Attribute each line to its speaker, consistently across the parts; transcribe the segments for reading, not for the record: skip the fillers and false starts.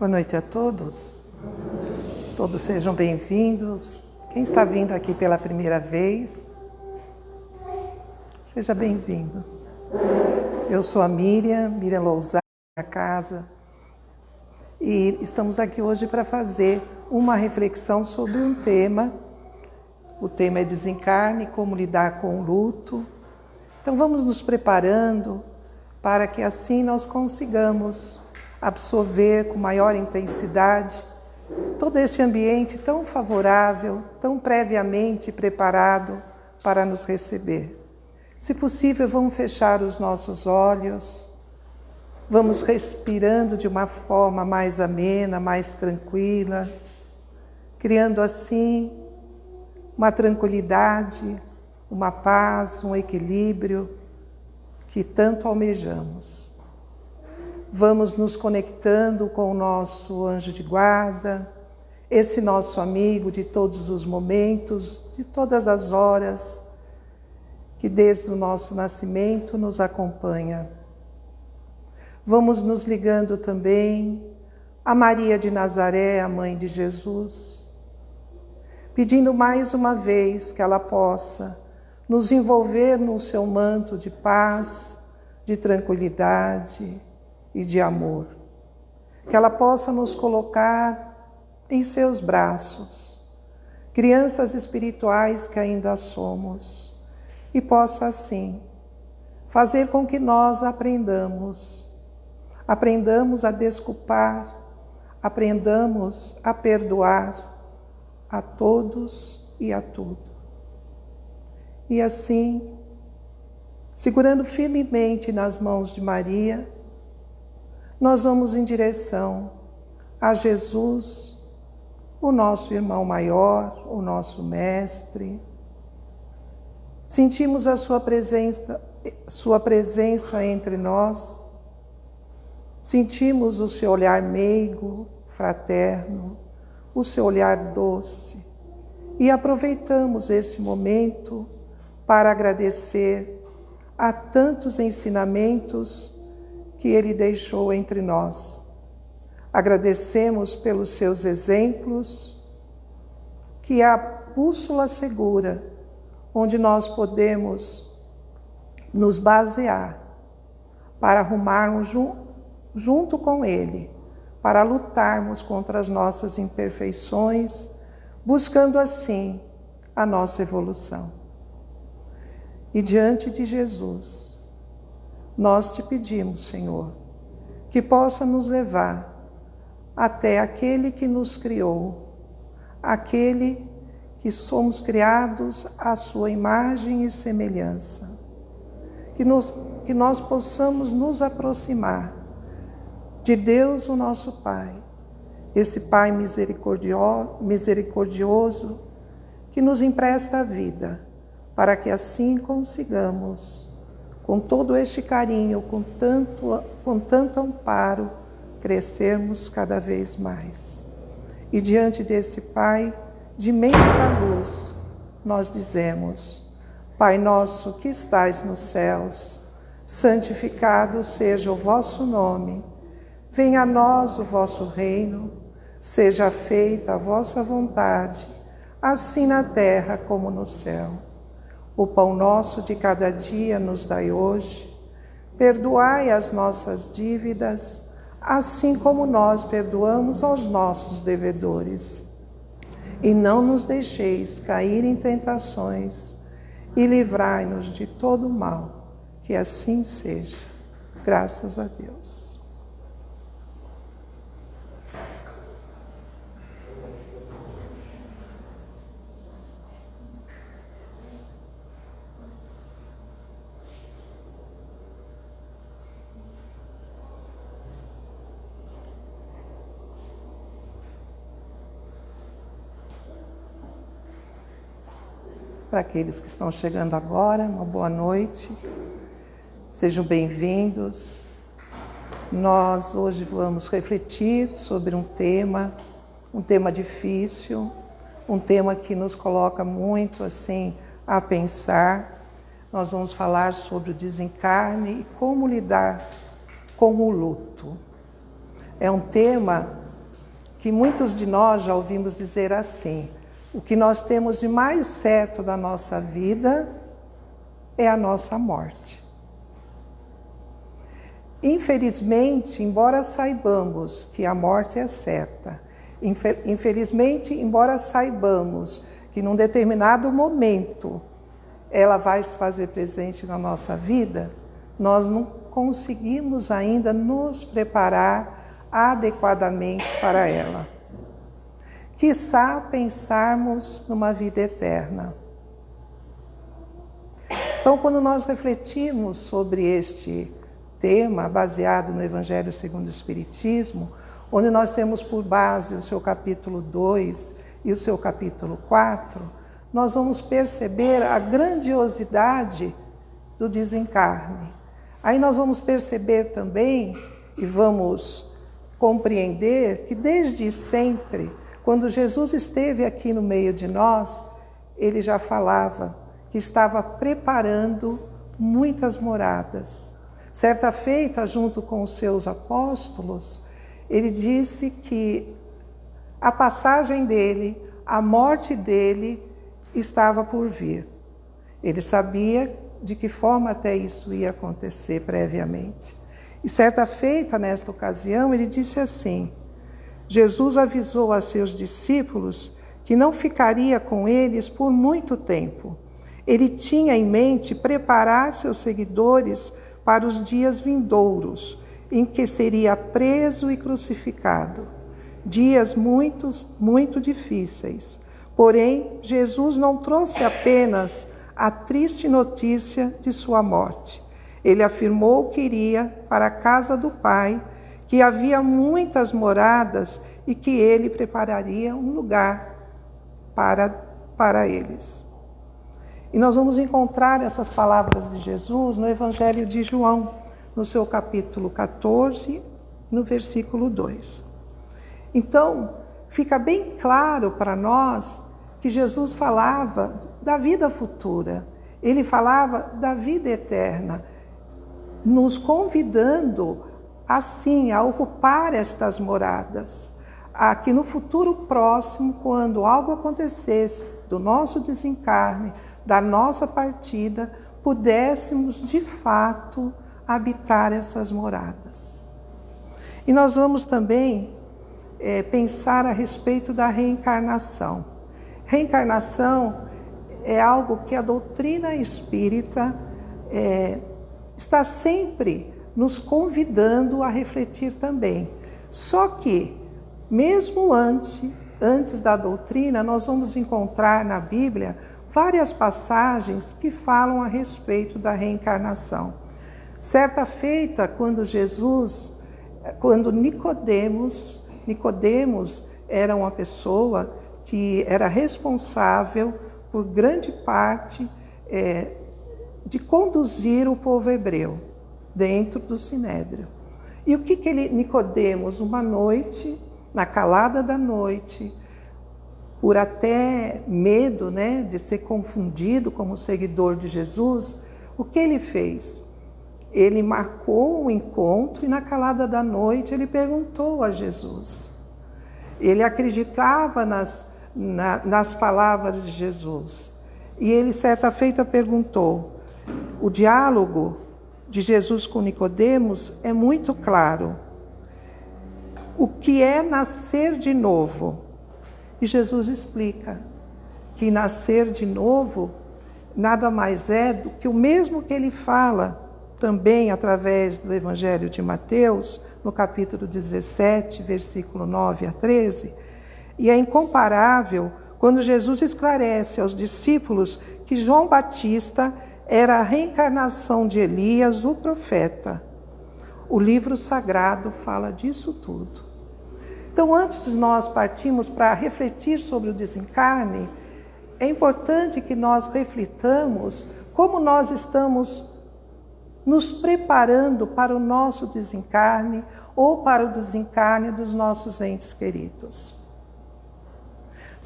Speaker 1: Boa noite a todos. Todos sejam bem-vindos. Quem está vindo aqui pela primeira vez, seja bem-vindo. Eu sou a Miriam Lousada, da casa, e estamos aqui hoje para fazer uma reflexão sobre um tema. O tema é desencarne, como lidar com o luto. Então vamos nos preparando para que assim nós consigamos absorver com maior intensidade todo esse ambiente tão favorável, tão previamente preparado para nos receber. Se possível, vamos fechar os nossos olhos, vamos respirando de uma forma mais amena, mais tranquila, criando assim uma tranquilidade, uma paz, um equilíbrio que tanto almejamos. Vamos nos conectando com o nosso anjo de guarda, esse nosso amigo de todos os momentos, de todas as horas, que desde o nosso nascimento nos acompanha. Vamos nos ligando também a Maria de Nazaré, a mãe de Jesus, pedindo mais uma vez que ela possa nos envolver no seu manto de paz, de tranquilidade e de amor. Que ela possa nos colocar em seus braços, crianças espirituais que ainda somos, e possa assim fazer com que nós aprendamos a desculpar, aprendamos a perdoar a todos e a tudo. E assim, segurando firmemente nas mãos de Maria, nós vamos em direção a Jesus, o nosso irmão maior, o nosso mestre. Sentimos a sua presença entre nós, sentimos o seu olhar meigo, fraterno, o seu olhar doce, e aproveitamos este momento para agradecer a tantos ensinamentos que Ele deixou entre nós. Agradecemos pelos seus exemplos, que é a bússola segura, onde nós podemos nos basear para arrumarmos junto com Ele, para lutarmos contra as nossas imperfeições, buscando assim a nossa evolução. E diante de Jesus, nós te pedimos, Senhor, que possa nos levar até aquele que nos criou, aquele que somos criados à sua imagem e semelhança, que nós possamos nos aproximar de Deus, o nosso Pai, esse Pai misericordioso que nos empresta a vida, para que assim consigamos, com todo este carinho, com tanto amparo, crescermos cada vez mais. E diante desse Pai de imensa luz, nós dizemos: Pai nosso que estais nos céus, santificado seja o vosso nome. Venha a nós o vosso reino, seja feita a vossa vontade, assim na terra como no céu. O pão nosso de cada dia nos dai hoje. Perdoai as nossas dívidas, assim como nós perdoamos aos nossos devedores. E não nos deixeis cair em tentações, e livrai-nos de todo o mal. Que assim seja. Graças a Deus. Para aqueles que estão chegando agora, uma boa noite, sejam bem-vindos. Nós hoje vamos refletir sobre um tema difícil, um tema que nos coloca muito assim a pensar. Nós vamos falar sobre o desencarne e como lidar com o luto. É um tema que muitos de nós já ouvimos dizer assim: o que nós temos de mais certo da nossa vida é a nossa morte. Infelizmente, embora saibamos que a morte é certa, infelizmente, embora saibamos que num determinado momento ela vai se fazer presente na nossa vida, nós não conseguimos ainda nos preparar adequadamente para ela. Quiçá pensarmos numa vida eterna. Então, quando nós refletimos sobre este tema, baseado no Evangelho segundo o Espiritismo, onde nós temos por base o seu capítulo 2 e o seu capítulo 4, nós vamos perceber a grandiosidade do desencarne. Aí nós vamos perceber também e vamos compreender que desde sempre, quando Jesus esteve aqui no meio de nós, ele já falava que estava preparando muitas moradas. Certa feita, junto com os seus apóstolos, ele disse que a passagem dele, a morte dele, estava por vir. Ele sabia de que forma até isso ia acontecer previamente. E certa feita, nesta ocasião, ele disse assim: Jesus avisou a seus discípulos que não ficaria com eles por muito tempo. Ele tinha em mente preparar seus seguidores para os dias vindouros, em que seria preso e crucificado. Dias muito difíceis. Porém, Jesus não trouxe apenas a triste notícia de sua morte. Ele afirmou que iria para a casa do Pai, que havia muitas moradas e que ele prepararia um lugar para eles. E nós vamos encontrar essas palavras de Jesus no Evangelho de João, no seu capítulo 14, no versículo 2. Então, fica bem claro para nós que Jesus falava da vida futura, ele falava da vida eterna, nos convidando, assim, a ocupar estas moradas, a que no futuro próximo, quando algo acontecesse do nosso desencarne, da nossa partida, pudéssemos de fato habitar essas moradas. E nós vamos também pensar a respeito da reencarnação. Reencarnação é algo que a doutrina espírita está sempre nos convidando a refletir também. Só que, mesmo antes da doutrina, nós vamos encontrar na Bíblia várias passagens que falam a respeito da reencarnação. Certa feita, quando Nicodemos era uma pessoa que era responsável por grande parte de conduzir o povo hebreu dentro do Sinédrio. E o que Nicodemos, uma noite, na calada da noite, por até medo, de ser confundido como seguidor de Jesus, o que ele fez? Ele marcou um encontro e na calada da noite ele perguntou a Jesus. Ele acreditava nas palavras de Jesus. E ele, certa feita, perguntou. O diálogo de Jesus com Nicodemos é muito claro. O que é nascer de novo? E Jesus explica que nascer de novo nada mais é do que o mesmo que ele fala também através do Evangelho de Mateus, no capítulo 17, versículo 9 a 13, e é incomparável quando Jesus esclarece aos discípulos que João Batista era a reencarnação de Elias, o profeta. O livro sagrado fala disso tudo. Então, antes de nós partirmos para refletir sobre o desencarne, é importante que nós reflitamos como nós estamos nos preparando para o nosso desencarne ou para o desencarne dos nossos entes queridos.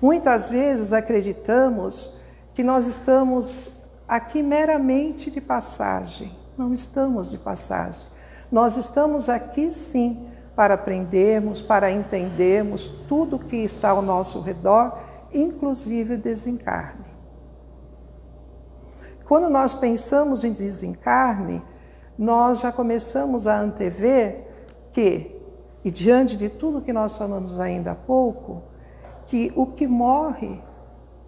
Speaker 1: Muitas vezes acreditamos que nós estamos aqui meramente de passagem. Não estamos de passagem. Nós estamos aqui, sim, para aprendermos, para entendermos tudo que está ao nosso redor, inclusive o desencarne. Quando nós pensamos em desencarne, nós já começamos a antever que, e diante de tudo que nós falamos ainda há pouco, que o que morre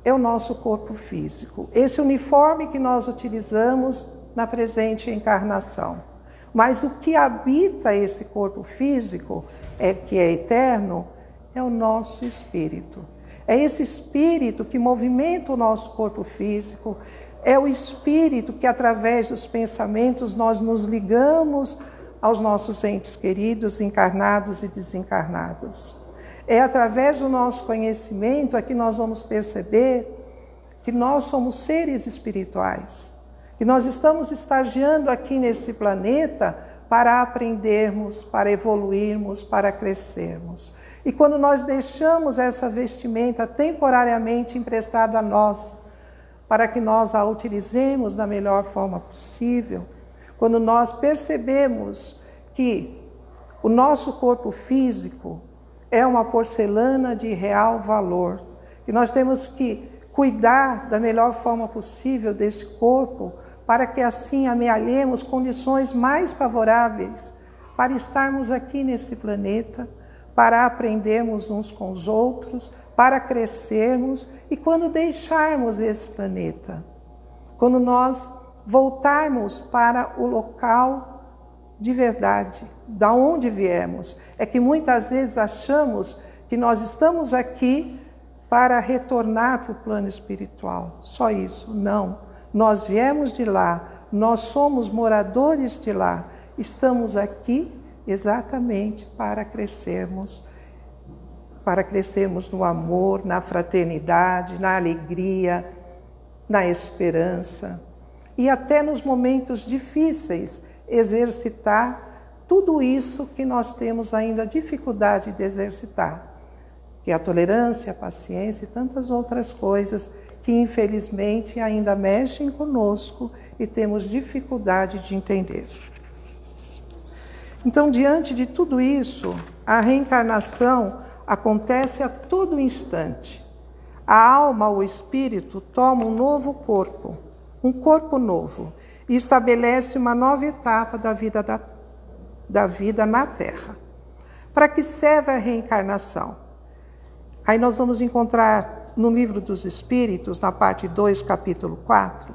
Speaker 1: é o nosso corpo físico, esse uniforme que nós utilizamos na presente encarnação. Mas o que habita esse corpo físico, que é eterno, é o nosso espírito. É esse espírito que movimenta o nosso corpo físico, é o espírito que, através dos pensamentos, nós nos ligamos aos nossos entes queridos, encarnados e desencarnados. É através do nosso conhecimento que nós vamos perceber que nós somos seres espirituais, que nós estamos estagiando aqui nesse planeta para aprendermos, para evoluirmos, para crescermos. E quando nós deixamos essa vestimenta temporariamente emprestada a nós, para que nós a utilizemos da melhor forma possível, quando nós percebemos que o nosso corpo físico é uma porcelana de real valor, e nós temos que cuidar da melhor forma possível desse corpo, para que assim amealhemos condições mais favoráveis para estarmos aqui nesse planeta, para aprendermos uns com os outros, para crescermos e quando deixarmos esse planeta, quando nós voltarmos para o local de verdade, da onde viemos. É que muitas vezes achamos que nós estamos aqui para retornar para o plano espiritual. Só isso, não. Nós viemos de lá, nós somos moradores de lá, estamos aqui exatamente para crescermos no amor, na fraternidade, na alegria, na esperança e até nos momentos difíceis exercitar tudo isso que nós temos ainda dificuldade de exercitar, que é a tolerância, a paciência e tantas outras coisas que infelizmente ainda mexem conosco e temos dificuldade de entender. Então, diante de tudo isso, a reencarnação acontece a todo instante. A alma ou o espírito toma um novo corpo, um corpo novo, e estabelece uma nova etapa da vida na Terra. Para que serve a reencarnação? Aí nós vamos encontrar no Livro dos Espíritos, na parte 2, capítulo 4,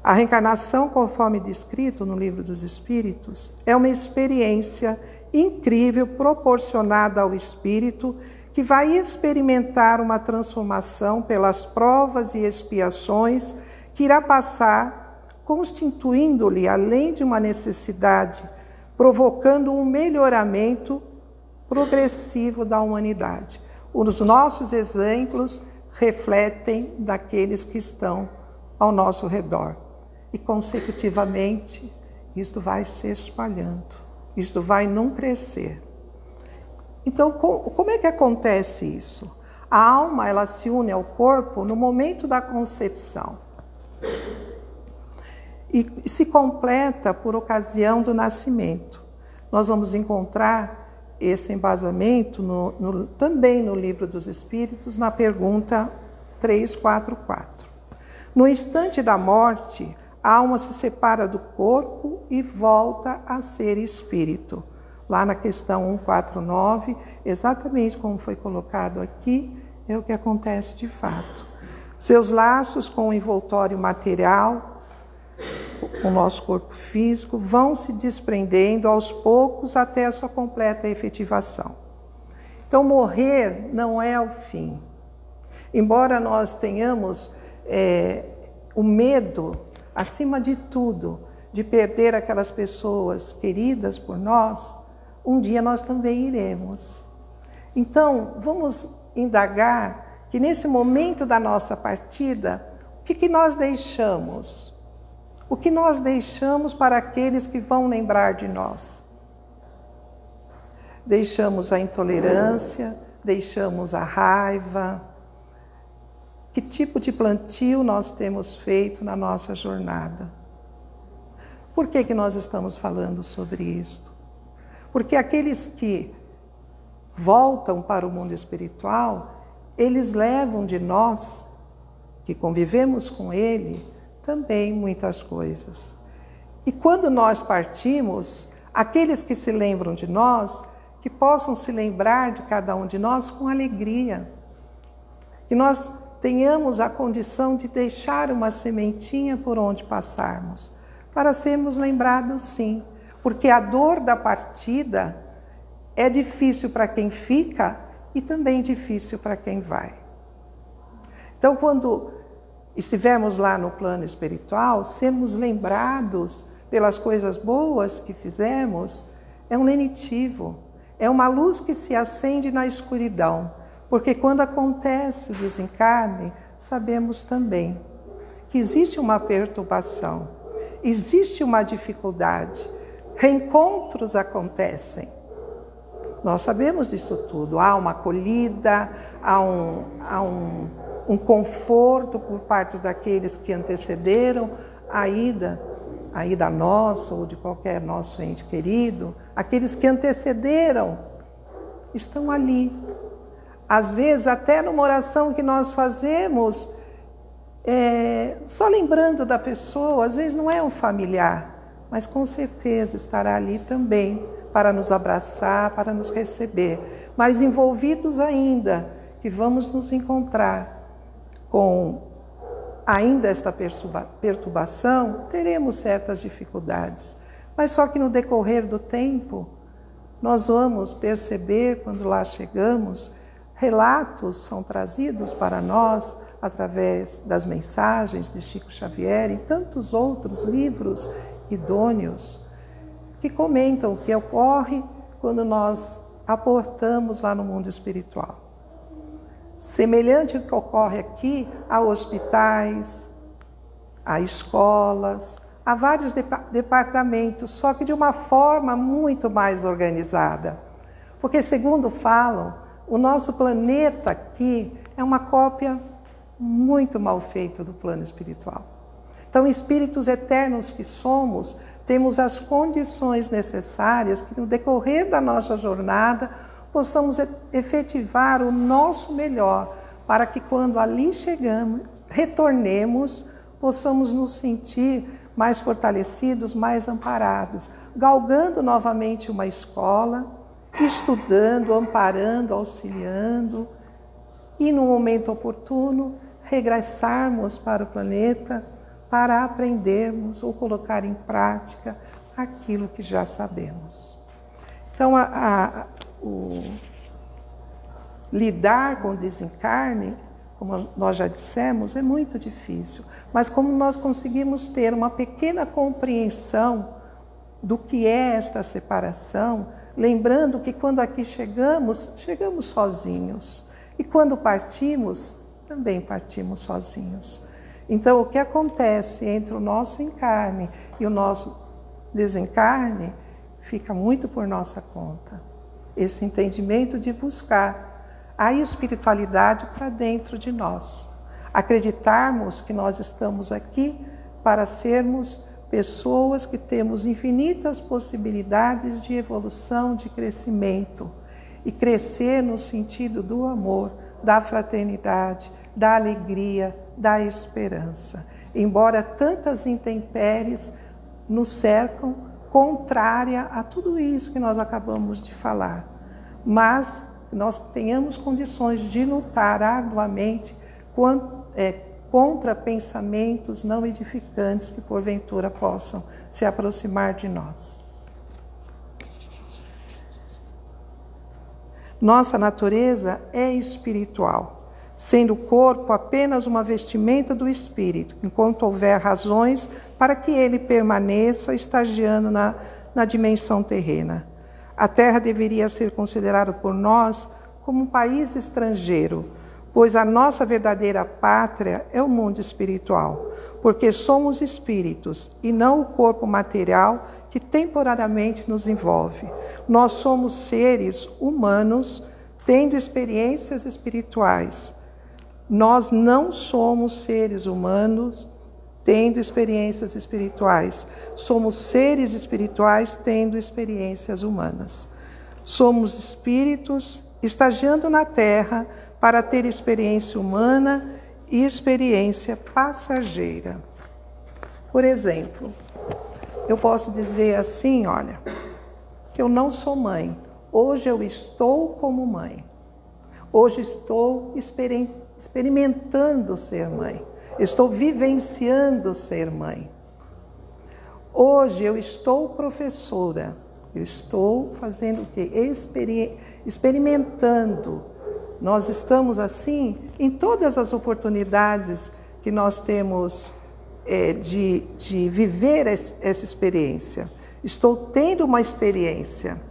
Speaker 1: a reencarnação, conforme descrito no Livro dos Espíritos, é uma experiência incrível proporcionada ao espírito que vai experimentar uma transformação pelas provas e expiações que irá passar, constituindo-lhe, além de uma necessidade, provocando um melhoramento progressivo da humanidade. Os nossos exemplos refletem daqueles que estão ao nosso redor. E, consecutivamente, isto vai se espalhando, isto vai não crescer. Então, como é que acontece isso? A alma, ela se une ao corpo no momento da concepção e se completa por ocasião do nascimento. Nós vamos encontrar esse embasamento também no Livro dos Espíritos, na pergunta 344. No instante da morte, a alma se separa do corpo e volta a ser espírito. Lá na questão 149, exatamente como foi colocado aqui, é o que acontece de fato. Seus laços com o envoltório material, o nosso corpo físico, vão se desprendendo aos poucos até a sua completa efetivação. Então, morrer não é o fim. Embora nós tenhamos o medo, acima de tudo, de perder aquelas pessoas queridas por nós, um dia nós também iremos. Então, vamos indagar que nesse momento da nossa partida, o que nós deixamos? O que nós deixamos para aqueles que vão lembrar de nós? Deixamos a intolerância, deixamos a raiva. Que tipo de plantio nós temos feito na nossa jornada? Por que nós estamos falando sobre isto? Porque aqueles que voltam para o mundo espiritual, eles levam de nós, que convivemos com ele, também muitas coisas. E quando nós partimos, aqueles que se lembram de nós, que possam se lembrar de cada um de nós com alegria. Que nós tenhamos a condição de deixar uma sementinha por onde passarmos, para sermos lembrados sim, porque a dor da partida é difícil para quem fica e também difícil para quem vai. Então, quando estivermos lá no plano espiritual, sermos lembrados pelas coisas boas que fizemos, é um lenitivo, é uma luz que se acende na escuridão, porque quando acontece o desencarne, sabemos também que existe uma perturbação, existe uma dificuldade, reencontros acontecem. Nós sabemos disso tudo, há uma acolhida, há um conforto por parte daqueles que antecederam a ida nossa ou de qualquer nosso ente querido, aqueles que antecederam estão ali. Às vezes, até numa oração que nós fazemos, só lembrando da pessoa, às vezes não é um familiar, mas com certeza estará ali também para nos abraçar, para nos receber. Mas envolvidos ainda, que vamos nos encontrar com ainda esta perturbação, teremos certas dificuldades. Mas só que no decorrer do tempo, nós vamos perceber, quando lá chegamos, relatos são trazidos para nós através das mensagens de Chico Xavier e tantos outros livros idôneos que comentam o que ocorre quando nós aportamos lá no mundo espiritual. Semelhante ao que ocorre aqui, há hospitais, há escolas, há vários departamentos, só que de uma forma muito mais organizada. Porque, segundo falam, o nosso planeta aqui é uma cópia muito mal feita do plano espiritual. Então, espíritos eternos que somos, temos as condições necessárias que no decorrer da nossa jornada possamos efetivar o nosso melhor para que quando ali chegamos, retornemos, possamos nos sentir mais fortalecidos, mais amparados, galgando novamente uma escola, estudando, amparando, auxiliando e no momento oportuno regressarmos para o planeta para aprendermos ou colocar em prática aquilo que já sabemos. Então, lidar com o desencarne, como nós já dissemos, é muito difícil. Mas como nós conseguimos ter uma pequena compreensão do que é esta separação, lembrando que quando aqui chegamos sozinhos. E quando partimos, também partimos sozinhos. Então, o que acontece entre o nosso encarne e o nosso desencarne fica muito por nossa conta. Esse entendimento de buscar a espiritualidade para dentro de nós. Acreditarmos que nós estamos aqui para sermos pessoas que temos infinitas possibilidades de evolução, de crescimento. E crescer no sentido do amor, da fraternidade, da alegria, da esperança. Embora tantas intempéries nos cercam, contrária a tudo isso que nós acabamos de falar. Mas nós tenhamos condições de lutar arduamente contra pensamentos não edificantes que porventura possam se aproximar de nós. Nossa natureza é espiritual, sendo o corpo apenas uma vestimenta do espírito, enquanto houver razões para que ele permaneça estagiando na dimensão terrena. A Terra deveria ser considerada por nós como um país estrangeiro, pois a nossa verdadeira pátria é o mundo espiritual, porque somos espíritos e não o corpo material que temporariamente nos envolve. Nós somos seres humanos tendo experiências espirituais. Nós não somos seres humanos tendo experiências espirituais. Somos seres espirituais tendo experiências humanas. Somos espíritos estagiando na Terra para ter experiência humana e experiência passageira. Por exemplo, eu posso dizer assim, olha, que eu não sou mãe. Hoje eu estou como mãe. Hoje estou experimentando ser mãe. Estou vivenciando ser mãe. Hoje eu estou professora. Eu estou fazendo o quê? Experimentando. Nós estamos assim em todas as oportunidades que nós temos de viver essa experiência. Estou tendo uma experiência.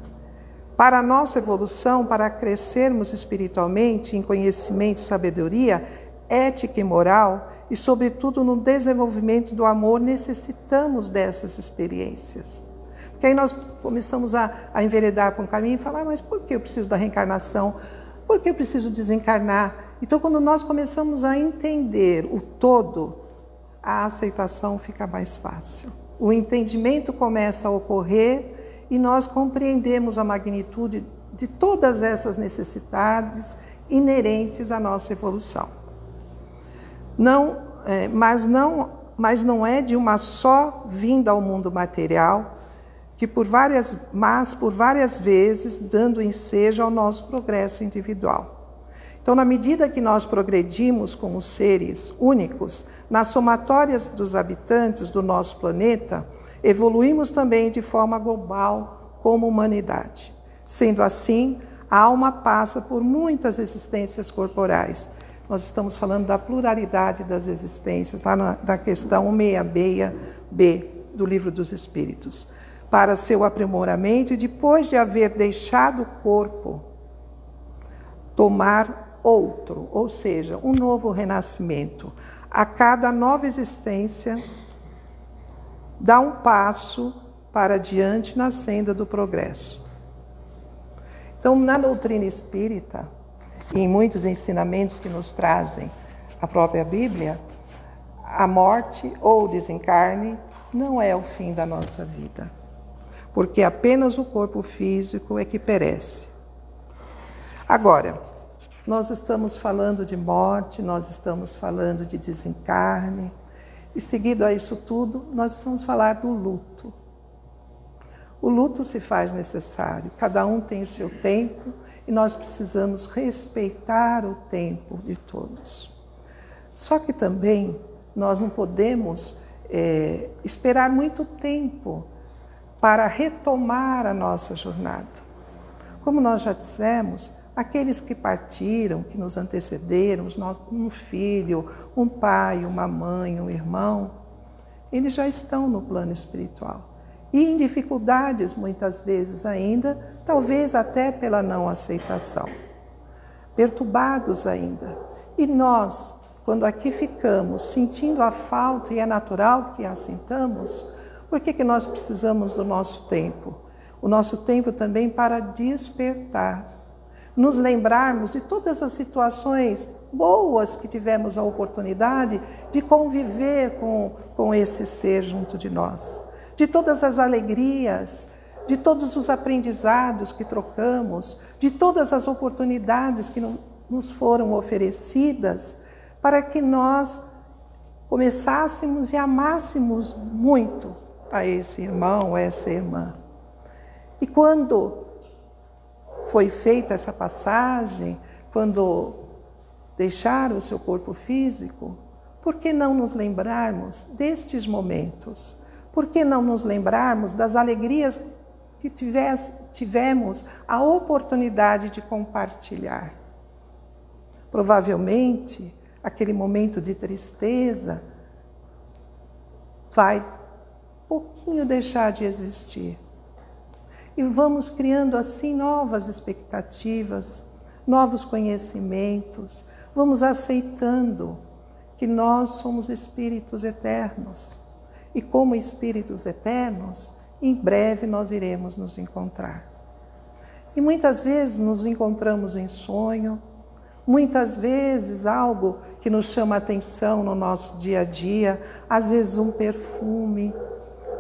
Speaker 1: Para a nossa evolução, para crescermos espiritualmente em conhecimento e sabedoria, ética e moral, e sobretudo no desenvolvimento do amor, necessitamos dessas experiências. Porque aí nós começamos a enveredar por um caminho e falar, mas por que eu preciso da reencarnação? Por que eu preciso desencarnar? Então, quando nós começamos a entender o todo, a aceitação fica mais fácil. O entendimento começa a ocorrer e nós compreendemos a magnitude de todas essas necessidades inerentes à nossa evolução. Mas não é de uma só vinda ao mundo material, por várias vezes dando ensejo ao nosso progresso individual. Então, na medida que nós progredimos como seres únicos, nas somatórias dos habitantes do nosso planeta, evoluímos também de forma global como humanidade. Sendo assim, a alma passa por muitas existências corporais. Nós estamos falando da pluralidade das existências, lá na questão 166b do Livro dos Espíritos. Para seu aprimoramento e depois de haver deixado o corpo, tomar outro, ou seja, um novo renascimento. A cada nova existência, dá um passo para diante na senda do progresso. Então, na doutrina espírita, e em muitos ensinamentos que nos trazem a própria Bíblia, a morte ou o desencarne não é o fim da nossa vida, porque apenas o corpo físico é que perece. Agora, nós estamos falando de morte, nós estamos falando de desencarne, e seguido a isso tudo, nós precisamos falar do luto. O luto se faz necessário, cada um tem o seu tempo e nós precisamos respeitar o tempo de todos. Só que também nós não podemos esperar muito tempo para retomar a nossa jornada. Como nós já dissemos, aqueles que partiram, que nos antecederam, um filho, um pai, uma mãe, um irmão, eles já estão no plano espiritual. E em dificuldades, muitas vezes ainda, talvez até pela não aceitação. Perturbados ainda. E nós, quando aqui ficamos sentindo a falta, e é natural que a sintamos, por que nós precisamos do nosso tempo? O nosso tempo também para despertar. Nos lembrarmos de todas as situações boas que tivemos a oportunidade de conviver com esse ser junto de nós. De todas as alegrias, de todos os aprendizados que trocamos, de todas as oportunidades que nos foram oferecidas, para que nós começássemos e amássemos muito a esse irmão, a essa irmã. E quando foi feita essa passagem, quando deixaram o seu corpo físico, por que não nos lembrarmos destes momentos? Por que não nos lembrarmos das alegrias que tivemos a oportunidade de compartilhar? Provavelmente, aquele momento de tristeza vai pouquinho deixar de existir. E vamos criando assim novas expectativas, novos conhecimentos, vamos aceitando que nós somos espíritos eternos. E como espíritos eternos, em breve nós iremos nos encontrar. E muitas vezes nos encontramos em sonho, Muitas vezes algo que nos chama a atenção no nosso dia a dia, às vezes um perfume,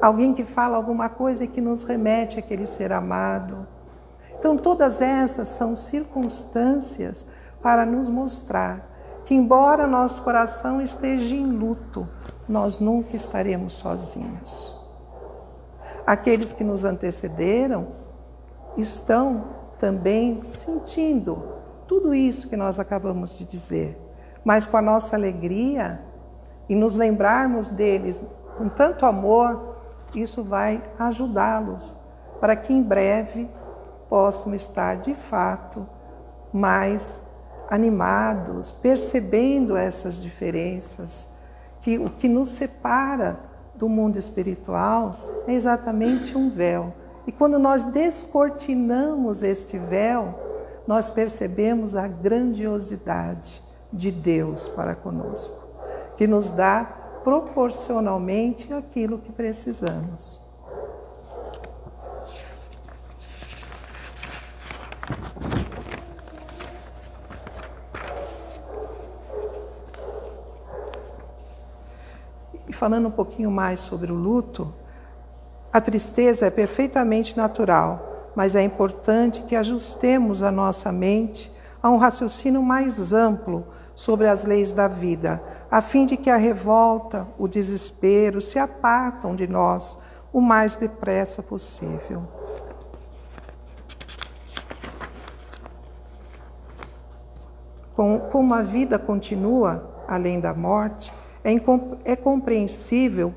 Speaker 1: alguém que fala alguma coisa e que nos remete àquele ser amado. Então todas essas são circunstâncias para nos mostrar que, embora nosso coração esteja em luto, nós nunca estaremos sozinhos. Aqueles que nos antecederam estão também sentindo tudo isso que nós acabamos de dizer, mas com a nossa alegria e nos lembrarmos deles com tanto amor, isso vai ajudá-los para que em breve possam estar de fato mais animados, percebendo essas diferenças, que o que nos separa do mundo espiritual é exatamente um véu. E quando nós descortinamos este véu, nós percebemos a grandiosidade de Deus para conosco, que nos dá proporcionalmente aquilo que precisamos. E falando um pouquinho mais sobre o luto, a tristeza é perfeitamente natural, mas é importante que ajustemos a nossa mente a um raciocínio mais amplo sobre as leis da vida, a fim de que a revolta, o desespero se apartam de nós o mais depressa possível. Como a vida continua além da morte, é compreensível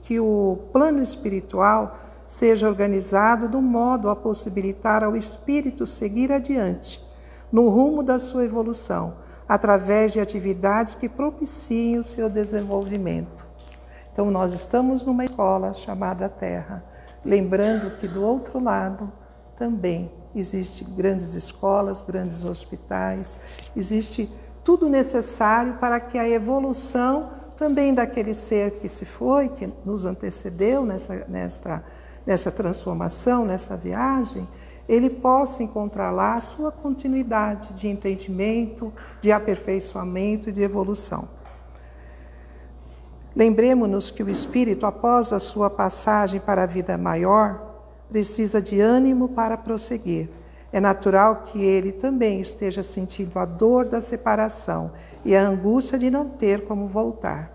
Speaker 1: que o plano espiritual seja organizado do modo a possibilitar ao espírito seguir adiante, no rumo da sua evolução, através de atividades que propiciem o seu desenvolvimento. Então, nós estamos numa escola chamada Terra, lembrando que do outro lado também existem grandes escolas, grandes hospitais, existe tudo necessário para que a evolução também daquele ser que se foi, que nos antecedeu nessa transformação, nessa viagem, ele possa encontrar lá a sua continuidade de entendimento, de aperfeiçoamento e de evolução. Lembremos-nos que o espírito, após a sua passagem para a vida maior, precisa de ânimo para prosseguir. É natural que ele também esteja sentindo a dor da separação e a angústia de não ter como voltar.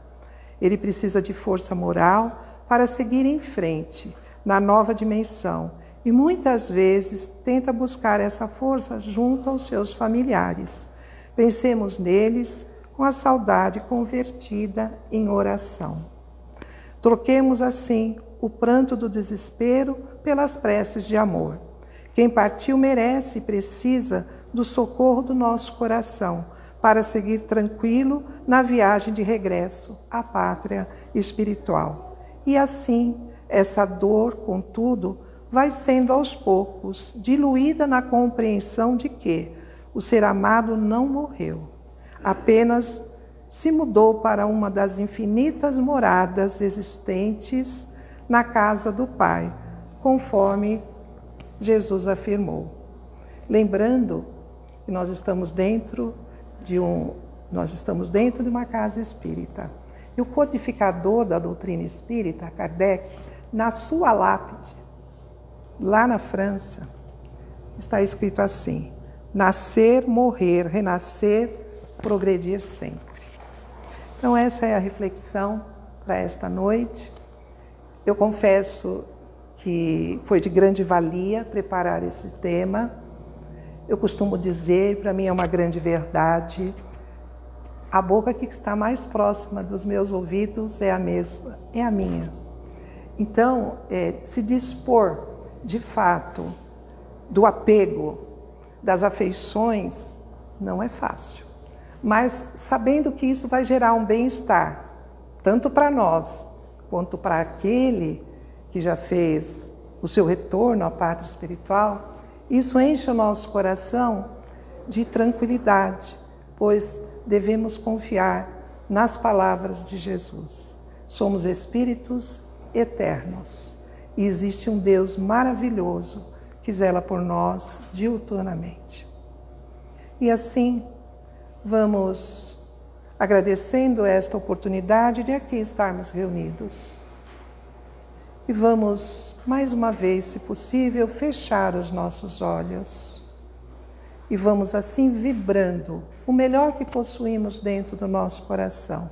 Speaker 1: Ele precisa de força moral para seguir em frente, na nova dimensão, e muitas vezes tenta buscar essa força junto aos seus familiares. Pensemos neles com a saudade convertida em oração. Troquemos assim o pranto do desespero pelas preces de amor. Quem partiu merece e precisa do socorro do nosso coração para seguir tranquilo na viagem de regresso à pátria espiritual. E assim, essa dor, contudo, vai sendo aos poucos diluída na compreensão de que o ser amado não morreu, apenas se mudou para uma das infinitas moradas existentes na casa do Pai, conforme Jesus afirmou. Lembrando que nós estamos dentro de uma casa espírita. E o codificador da doutrina espírita, Kardec, na sua lápide, lá na França, está escrito assim: nascer, morrer, renascer, progredir sempre. Então essa é a reflexão para esta noite. Eu confesso que foi de grande valia preparar esse tema. Eu costumo dizer, para mim é uma grande verdade, a boca que está mais próxima dos meus ouvidos é a mesma, é a minha. Então, se dispor, de fato, do apego, das afeições, não é fácil. Mas sabendo que isso vai gerar um bem-estar, tanto para nós, quanto para aquele que já fez o seu retorno à pátria espiritual, isso enche o nosso coração de tranquilidade, pois devemos confiar nas palavras de Jesus. Somos espíritos eternos e existe um Deus maravilhoso que zela por nós diuturnamente. E assim, vamos agradecendo esta oportunidade de aqui estarmos reunidos. E vamos, mais uma vez, se possível, fechar os nossos olhos. E vamos assim vibrando o melhor que possuímos dentro do nosso coração,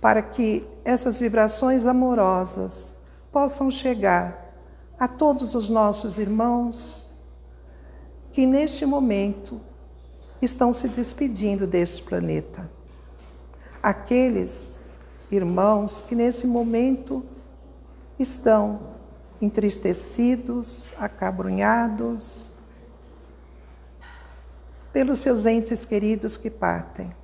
Speaker 1: para que essas vibrações amorosas possam chegar a todos os nossos irmãos que neste momento estão se despedindo deste planeta. Aqueles irmãos que nesse momento estão entristecidos, acabrunhados pelos seus entes queridos que partem.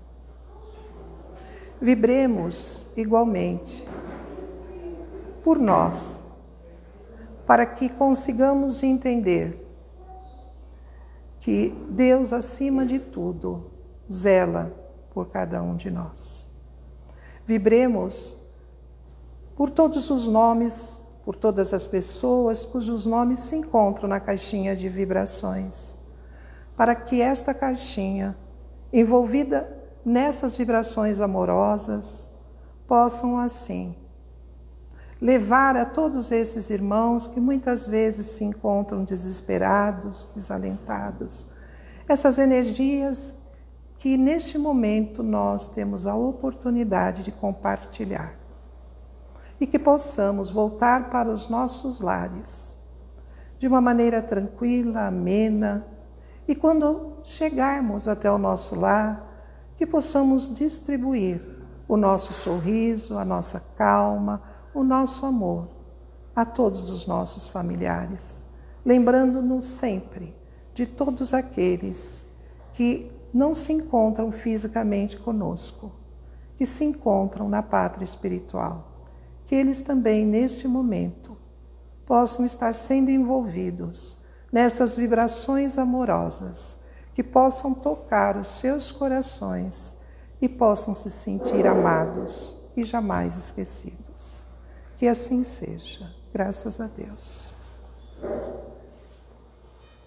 Speaker 1: Vibremos igualmente por nós, para que consigamos entender que Deus, acima de tudo, zela por cada um de nós. Vibremos por todos os nomes, por todas as pessoas cujos nomes se encontram na caixinha de vibrações, para que esta caixinha, envolvida nessas vibrações amorosas, possam assim levar a todos esses irmãos que muitas vezes se encontram desesperados, desalentados, essas energias que neste momento nós temos a oportunidade de compartilhar. E que possamos voltar para os nossos lares de uma maneira tranquila, amena, e quando chegarmos até o nosso lar, que possamos distribuir o nosso sorriso, a nossa calma, o nosso amor a todos os nossos familiares, lembrando-nos sempre de todos aqueles que não se encontram fisicamente conosco, que se encontram na pátria espiritual, que eles também, neste momento, possam estar sendo envolvidos nessas vibrações amorosas, que possam tocar os seus corações e possam se sentir amados e jamais esquecidos. Que assim seja, graças a Deus.